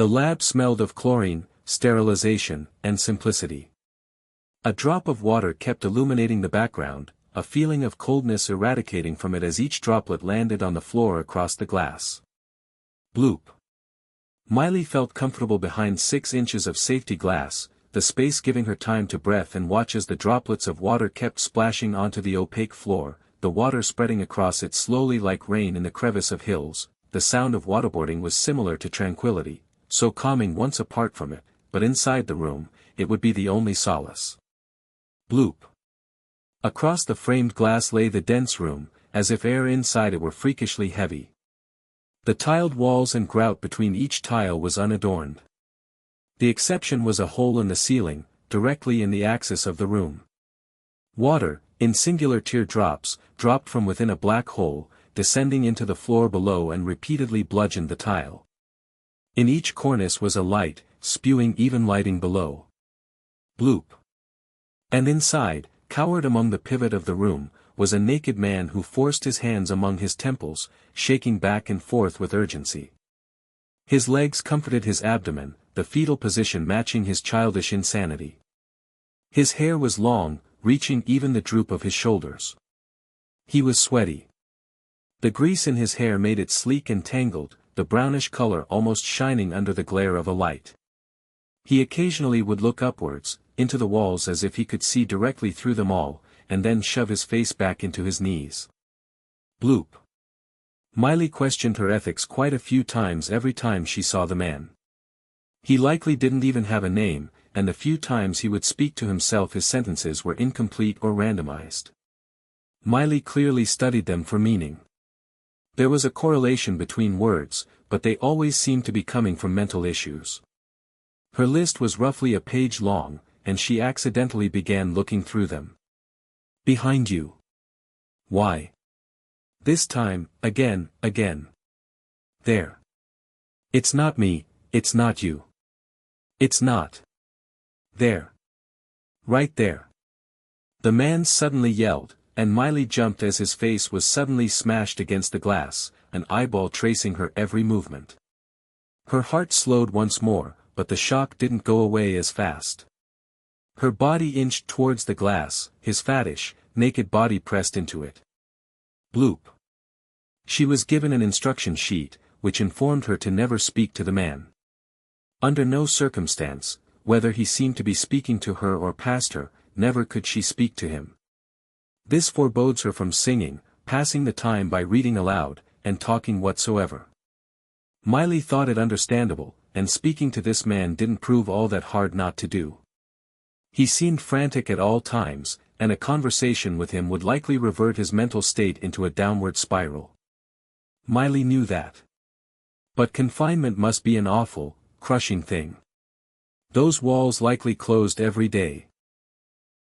The lab smelled of chlorine, sterilization, and simplicity. A drop of water kept illuminating the background, a feeling of coldness eradicating from it as each droplet landed on the floor across the glass. Bloop. Miley felt comfortable behind 6 inches of safety glass, the space giving her time to breathe and watch as the droplets of water kept splashing onto the opaque floor, the water spreading across it slowly like rain in the crevice of hills. The sound of waterboarding was similar to tranquility, so calming once apart from it, but inside the room, it would be the only solace. Bloop. Across the framed glass lay the dense room, as if air inside it were freakishly heavy. The tiled walls and grout between each tile was unadorned. The exception was a hole in the ceiling, directly in the axis of the room. Water, in singular tear drops, dropped from within a black hole, descending into the floor below and repeatedly bludgeoned the tile. In each cornice was a light, spewing even lighting below. Bloop. And inside, cowered among the pivot of the room, was a naked man who forced his hands among his temples, shaking back and forth with urgency. His legs comforted his abdomen, the fetal position matching his childish insanity. His hair was long, reaching even the droop of his shoulders. He was sweaty. The grease in his hair made it sleek and tangled, the brownish color almost shining under the glare of a light. He occasionally would look upwards, into the walls as if he could see directly through them all, and then shove his face back into his knees. Bloop. Miley questioned her ethics quite a few times every time she saw the man. He likely didn't even have a name, and the few times he would speak to himself his sentences were incomplete or randomized. Miley clearly studied them for meaning. There was a correlation between words, but they always seemed to be coming from mental issues. Her list was roughly a page long, and she accidentally began looking through them. Behind you. Why? This time, again. There. It's not me, it's not you. It's not. There. Right there. The man suddenly yelled, and Miley jumped as his face was suddenly smashed against the glass, an eyeball tracing her every movement. Her heart slowed once more, but the shock didn't go away as fast. Her body inched towards the glass, his fattish, naked body pressed into it. Bloop. She was given an instruction sheet, which informed her to never speak to the man. Under no circumstance, whether he seemed to be speaking to her or past her, never could she speak to him. This forebodes her from singing, passing the time by reading aloud, and talking whatsoever. Miley thought it understandable, and speaking to this man didn't prove all that hard not to do. He seemed frantic at all times, and a conversation with him would likely revert his mental state into a downward spiral. Miley knew that. But confinement must be an awful, crushing thing. Those walls likely closed every day.